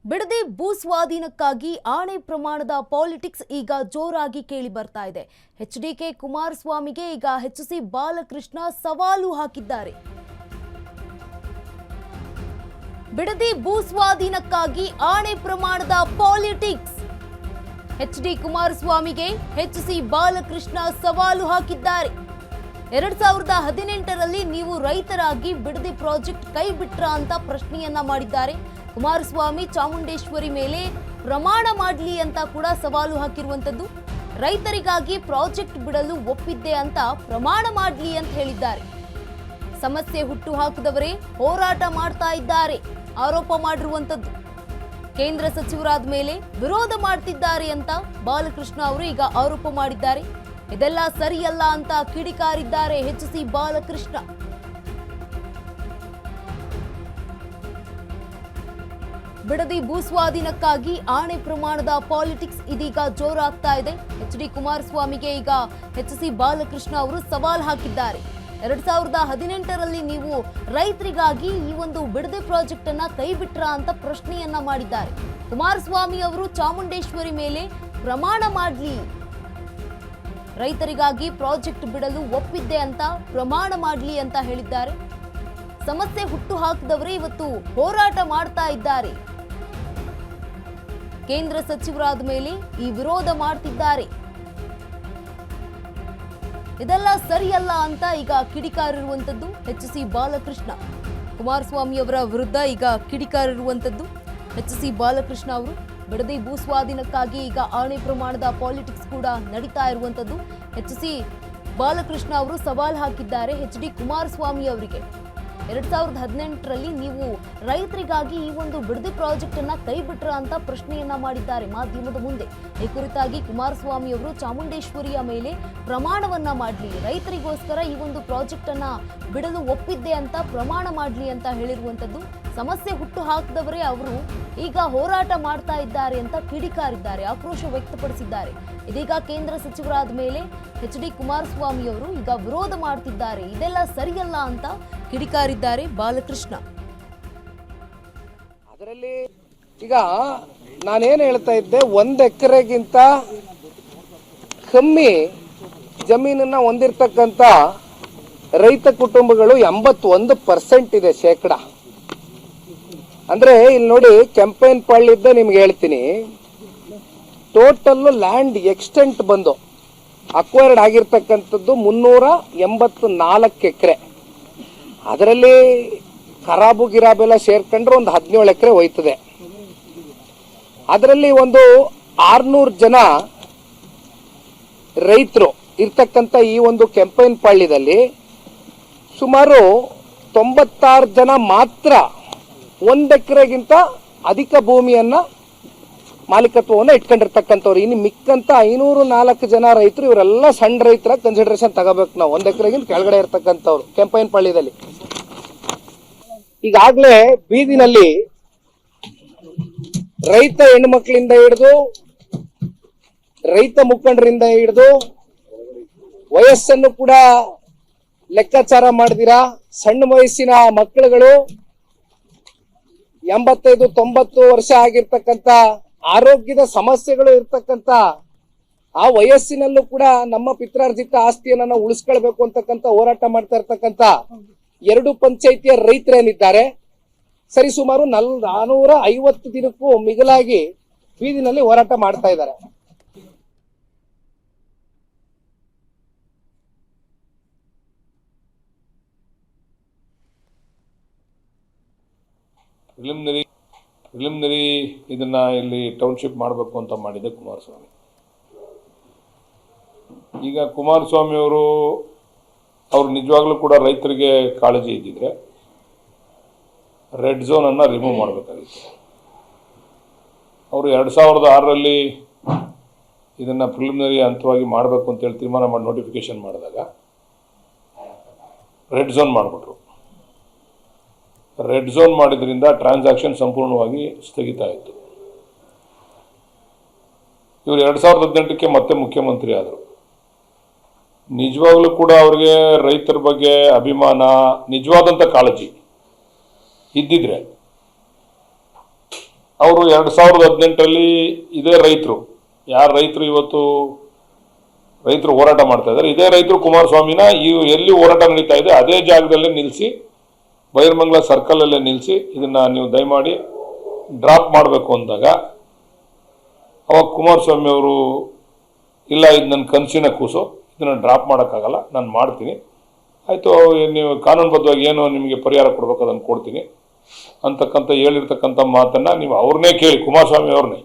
ಬಿಡದಿ ಭೂ ಸ್ವಾಧೀನಕ್ಕಾಗಿ ಆಣೆ ಪ್ರಮಾಣದ ಪಾಲಿಟಿಕ್ಸ್ ಈಗ ಜೋರಾಗಿ ಕೇಳಿ ಬರ್ತಾ ಇದೆ. ಎಚ್ಡಿಕೆ ಕುಮಾರಸ್ವಾಮಿಗೆ ಈಗ ಎಚ್ಸಿ ಬಾಲಕೃಷ್ಣ ಸವಾಲು ಹಾಕಿದ್ದಾರೆ. ಬಿಡದಿ ಭೂ ಸ್ವಾಧೀನಕ್ಕಾಗಿ ಆಣೆ ಪ್ರಮಾಣದ ಪಾಲಿಟಿಕ್ಸ್. ಎಚ್ಡಿ ಕುಮಾರಸ್ವಾಮಿಗೆ ಎಚ್ಸಿ ಬಾಲಕೃಷ್ಣ ಸವಾಲು ಹಾಕಿದ್ದಾರೆ. 2018ರಲ್ಲಿ ನೀವು ರೈತರಾಗಿ ಬಿಡದಿ ಪ್ರಾಜೆಕ್ಟ್ ಕೈ ಬಿಟ್ರಾ ಅಂತ ಪ್ರಶ್ನೆಯನ್ನ ಮಾಡಿದ್ದಾರೆ. ಕುಮಾರಸ್ವಾಮಿ ಚಾಮುಂಡೇಶ್ವರಿ ಮೇಲೆ ಪ್ರಮಾಣ ಮಾಡಲಿ ಅಂತ ಕೂಡ ಸವಾಲು ಹಾಕಿರುವಂತದ್ದು. ರೈತರಿಗಾಗಿ ಪ್ರಾಜೆಕ್ಟ್ ಬಿಡಲು ಒಪ್ಪಿದ್ದೆ ಅಂತ ಪ್ರಮಾಣ ಮಾಡಲಿ ಅಂತ ಹೇಳಿದ್ದಾರೆ. ಸಮಸ್ಯೆ ಹುಟ್ಟು ಹಾಕಿದವರೇ ಹೋರಾಟ ಮಾಡ್ತಾ ಇದ್ದಾರೆ ಆರೋಪ ಮಾಡಿರುವಂತದ್ದು. ಕೇಂದ್ರ ಸಚಿವರಾದ ಮೇಲೆ ವಿರೋಧ ಮಾಡ್ತಿದ್ದಾರೆ ಅಂತ ಬಾಲಕೃಷ್ಣ ಅವರು ಈಗ ಆರೋಪ ಮಾಡಿದ್ದಾರೆ. ಇದೆಲ್ಲ ಸರಿಯಲ್ಲ ಅಂತ ಕಿಡಿಕಾರಿದ್ದಾರೆ ಎಚ್ಸಿ ಬಾಲಕೃಷ್ಣ. ಬಿಡದಿ ಭೂ ಸ್ವಾಧೀನಕ್ಕಾಗಿ ಆಣೆ ಪ್ರಮಾಣದ ಪಾಲಿಟಿಕ್ಸ್ ಇದೀಗ ಜೋರಾಗ್ತಾ ಇದೆ. ಎಚ್ಡಿ ಕುಮಾರಸ್ವಾಮಿಗೆ ಈಗ ಎಚ್ಸಿ ಬಾಲಕೃಷ್ಣ ಅವರು ಸವಾಲ್ ಹಾಕಿದ್ದಾರೆ. 2018ರಲ್ಲಿ ನೀವು ರೈತರಿಗಾಗಿ ಈ ಒಂದು ಬಿಡದಿ ಪ್ರಾಜೆಕ್ಟ್ ಅನ್ನ ಕೈ ಬಿಟ್ರಾ ಅಂತ ಪ್ರಶ್ನೆಯನ್ನ ಮಾಡಿದ್ದಾರೆ. ಕುಮಾರಸ್ವಾಮಿ ಅವರು ಚಾಮುಂಡೇಶ್ವರಿ ಮೇಲೆ ಪ್ರಮಾಣ ಮಾಡಲಿ, ರೈತರಿಗಾಗಿ ಪ್ರಾಜೆಕ್ಟ್ ಬಿಡಲು ಒಪ್ಪಿದ್ದೆ ಅಂತ ಪ್ರಮಾಣ ಮಾಡಲಿ ಅಂತ ಹೇಳಿದ್ದಾರೆ. ಸಮಸ್ಯೆ ಹುಟ್ಟು ಹಾಕಿದವರೇ ಇವತ್ತು ಹೋರಾಟ ಮಾಡ್ತಾ ಇದ್ದಾರೆ. ಕೇಂದ್ರ ಸಚಿವರಾದ ಮೇಲೆ ಈ ವಿರೋಧ ಮಾಡ್ತಿದ್ದಾರೆ. ಇದೆಲ್ಲ ಸರಿಯಲ್ಲ ಅಂತ ಈಗ ಕಿಡಿಕಾರಿರುವಂತದ್ದು ಎಚ್ಸಿ ಬಾಲಕೃಷ್ಣ. ಕುಮಾರಸ್ವಾಮಿ ಅವರ ವಿರುದ್ಧ ಈಗ ಕಿಡಿಕಾರಿರುವಂತದ್ದು ಎಚ್ಸಿ ಬಾಲಕೃಷ್ಣ ಅವರು. ಬಿಡದಿ ಭೂ ಸ್ವಾಧೀನಕ್ಕಾಗಿ ಈಗ ಆಣೆ ಪ್ರಮಾಣದ ಪಾಲಿಟಿಕ್ಸ್ ಕೂಡ ನಡೀತಾ ಇರುವಂತದ್ದು. ಎಚ್ಸಿ ಬಾಲಕೃಷ್ಣ ಅವರು ಸವಾಲ್ ಹಾಕಿದ್ದಾರೆ ಎಚ್ಡಿ ಕುಮಾರಸ್ವಾಮಿ ಅವರಿಗೆ. 2018ರಲ್ಲಿ ನೀವು ರೈತರಿಗಾಗಿ ಈ ಒಂದು ಬಿಡದಿ ಪ್ರಾಜೆಕ್ಟ್ ಅನ್ನ ಕೈ ಬಿಟ್ರ ಅಂತ ಪ್ರಶ್ನೆಯನ್ನ ಮಾಡಿದ್ದಾರೆ ಮಾಧ್ಯಮದ ಮುಂದೆ. ಈ ಕುರಿತಾಗಿ ಕುಮಾರಸ್ವಾಮಿ ಅವರು ಚಾಮುಂಡೇಶ್ವರಿಯ ಮೇಲೆ ಪ್ರಮಾಣವನ್ನ ಮಾಡಲಿ, ರೈತರಿಗೋಸ್ಕರ ಈ ಒಂದು ಪ್ರಾಜೆಕ್ಟ್ ಅನ್ನ ಬಿಡಲು ಒಪ್ಪಿದ್ದೆ ಅಂತ ಪ್ರಮಾಣ ಮಾಡಲಿ ಅಂತ ಹೇಳಿರುವಂತದ್ದು. ಸಮಸ್ಯೆ ಹುಟ್ಟು ಹಾಕಿದವರೇ ಅವರು ಈಗ ಹೋರಾಟ ಮಾಡ್ತಾ ಇದ್ದಾರೆ ಅಂತ ಕಿಡಿಕಾರಿದ್ದಾರೆ, ಆಕ್ರೋಶ ವ್ಯಕ್ತಪಡಿಸಿದ್ದಾರೆ. ಇದೀಗ ಕೇಂದ್ರ ಸಚಿವರಾದ ಮೇಲೆ ಎಚ್ಡಿ ಕುಮಾರಸ್ವಾಮಿ ಅವರು ಈಗ ವಿರೋಧ ಮಾಡ್ತಿದ್ದಾರೆ. ಇದೆಲ್ಲ ಸರಿಯಲ್ಲ ಅಂತ ಕಿಡಿಕಾರಿದ್ದಾರೆ ಬಾಲಕೃಷ್ಣ. ಅದರಲ್ಲಿ ಈಗ ನಾನೇನು ಹೇಳ್ತಾ ಇದ್ದೆ, 1 ಎಕರೆಗಿಂತ ಕಮ್ಮಿ ಜಮೀನನ್ನ ಹೊಂದಿರತಕ್ಕಂತ ರೈತ ಕುಟುಂಬಗಳು 81% ಇದೆ ಶೇಕಡ. ಅಂದ್ರೆ ಇಲ್ಲಿ ನೋಡಿ, ಕೆಂಪೇನ್ ಪಳ್ಳಿದ್ದ ನಿಮ್ಗೆ ಹೇಳ್ತೀನಿ, ಟೋಟಲ್ ಲ್ಯಾಂಡ್ ಎಕ್ಸ್ಟೆಂಟ್ ಬಂದು ಅಕ್ವೈರ್ಡ್ ಆಗಿರ್ತಕ್ಕಂಥದ್ದು 384 ಎಕರೆ. ಅದರಲ್ಲಿ ಖರಾಬು ಗಿರಾಬೆಲ್ಲ ಸೇರ್ಕೊಂಡ್ರೆ ಒಂದು 17 ಎಕರೆ ಹೋಯ್ತದೆ. ಅದರಲ್ಲಿ ಒಂದು 600 ಜನ ರೈತರು ಇರ್ತಕ್ಕಂಥ ಈ ಒಂದು ಕೆಂಪೇನ್ ಪಾಳ್ಯದಲ್ಲಿ ಸುಮಾರು 96 ಜನ ಮಾತ್ರ 1 ಎಕರೆಗಿಂತ ಅಧಿಕ ಭೂಮಿಯನ್ನ ಮಾಲೀಕತ್ವವನ್ನು ಇಟ್ಕೊಂಡಿರ್ತಕ್ಕಂಥವ್ರು. ಇನ್ನು ಮಿಕ್ಕಂತ 504 ಜನ ರೈತರು, ಇವರೆಲ್ಲ ಸಣ್ಣ ರೈತರ ಕನ್ಸಿಡರೇಷನ್ ತಗೋಬೇಕು ನಾವು. 1 ಎಕರೆಗಿಂತ ಕೆಳಗಡೆ ಇರ್ತಕ್ಕಂಥವ್ರು ಕೆಂಪೇನ್ ಪಾಳ್ಯದಲ್ಲಿ. ಈಗಾಗಲೇ ಬೀದಿನಲ್ಲಿ ರೈತ ಹೆಣ್ಮಕ್ಳಿಂದ ಹಿಡಿದು ರೈತ ಮುಖಂಡರಿಂದ ಹಿಡಿದು ವಯಸ್ಸನ್ನು ಕೂಡ ಲೆಕ್ಕಾಚಾರ ಮಾಡಿದಿರಾ, ಸಣ್ಣ ವಯಸ್ಸಿನ ಮಕ್ಕಳುಗಳು 85-90 ವರ್ಷ ಆಗಿರ್ತಕ್ಕಂಥ ಆರೋಗ್ಯದ ಸಮಸ್ಯೆಗಳು ಇರ್ತಕ್ಕಂಥ ಆ ವಯಸ್ಸಿನಲ್ಲೂ ಕೂಡ ನಮ್ಮ ಪಿತ್ರಾರ್ಜಿತ ಆಸ್ತಿಯನ್ನ ನಾವು ಉಳಿಸ್ಕೊಳ್ಬೇಕು ಅಂತಕ್ಕಂಥ ಹೋರಾಟ ಮಾಡ್ತಾ ಇರ್ತಕ್ಕಂಥ 2 ಪಂಚಾಯಿತಿಯ ರೈತರೇನಿದ್ದಾರೆ, ಸರಿಸುಮಾರು 450 ದಿನಕ್ಕೂ ಮಿಗಿಲಾಗಿ ಬೀದಿನಲ್ಲಿ ಹೋರಾಟ ಮಾಡ್ತಾ ಇದ್ದಾರೆ. ಪ್ರಿಲಿಮಿನರಿ ಇದನ್ನ ಇಲ್ಲಿ ಟೌನ್ಶಿಪ್ ಮಾಡಬೇಕು ಅಂತ ಮಾಡಿದೆ ಕುಮಾರಸ್ವಾಮಿ. ಈಗ ಕುಮಾರಸ್ವಾಮಿ ಅವರು ನಿಜವಾಗ್ಲೂ ಕೂಡ ರೈತರಿಗೆ ಕಾಳಜಿ ಇದ್ದಿದ್ರೆ ರೆಡ್ ಝೋನ್ ಅನ್ನ ರಿಮೂವ್ ಮಾಡಬೇಕಾಗಿತ್ತು. ಅವರು 2006ರಲ್ಲಿ ಇದನ್ನ ಪ್ರಿಲಿಮಿನರಿ ಹಂತವಾಗಿ ಮಾಡಬೇಕು ಅಂತೇಳಿ ತೀರ್ಮಾನ ಮಾಡಿ ನೋಟಿಫಿಕೇಶನ್ ಮಾಡಿದಾಗ ರೆಡ್ ಝೋನ್ ಮಾಡಿಬಿಟ್ರು. ರೆಡ್ ಝೋನ್ ಮಾಡಿದ್ರಿಂದ ಟ್ರಾನ್ಸಾಕ್ಷನ್ ಸಂಪೂರ್ಣವಾಗಿ ಸ್ಥಗಿತ ಆಯಿತು. ಇವರು 2018ಕ್ಕೆ ಮತ್ತೆ ಮುಖ್ಯಮಂತ್ರಿ ಆದರು. ನಿಜವಾಗ್ಲೂ ಕೂಡ ಅವ್ರಿಗೆ ರೈತರ ಬಗ್ಗೆ ಅಭಿಮಾನ, ನಿಜವಾದಂಥ ಕಾಳಜಿ ಇದ್ದಿದ್ರೆ ಅವರು 2018 ಇದೇ ರೈತರು ಯಾರು ರೈತರು ಇವತ್ತು ರೈತರು ಹೋರಾಟ ಮಾಡ್ತಾ ಇದ್ದಾರೆ, ಇದೇ ರೈತರು ಕುಮಾರಸ್ವಾಮಿನ ಎಲ್ಲಿ ಹೋರಾಟ ನಡೀತಾ ಇದೆ ಅದೇ ಜಾಗದಲ್ಲೇ ನಿಲ್ಲಿಸಿ, ಬೈರಮಂಗಲ ಸರ್ಕಲಲ್ಲೇ ನಿಲ್ಲಿಸಿ ಇದನ್ನು ನೀವು ದಯಮಾಡಿ ಡ್ರಾಪ್ ಮಾಡಬೇಕು ಅಂದಾಗ ಅವಾಗ ಕುಮಾರಸ್ವಾಮಿ ಅವರು ಇಲ್ಲ ಇದು ನನ್ನ ಕನಸಿನ ಕೂಸು, ಇದನ್ನು ಡ್ರಾಪ್ ಮಾಡೋಕ್ಕಾಗಲ್ಲ, ನಾನು ಮಾಡ್ತೀನಿ, ಆಯಿತು ನೀವು ಕಾನೂನುಬದ್ಧವಾಗಿ ಏನು ನಿಮಗೆ ಪರಿಹಾರ ಕೊಡಬೇಕು ಅದನ್ನು ಕೊಡ್ತೀನಿ ಅಂತಕ್ಕಂಥ ಹೇಳಿರ್ತಕ್ಕಂಥ ಮಾತನ್ನು ನೀವು ಅವ್ರನ್ನೇ ಕೇಳಿ, ಕುಮಾರಸ್ವಾಮಿ ಅವ್ರನ್ನೇ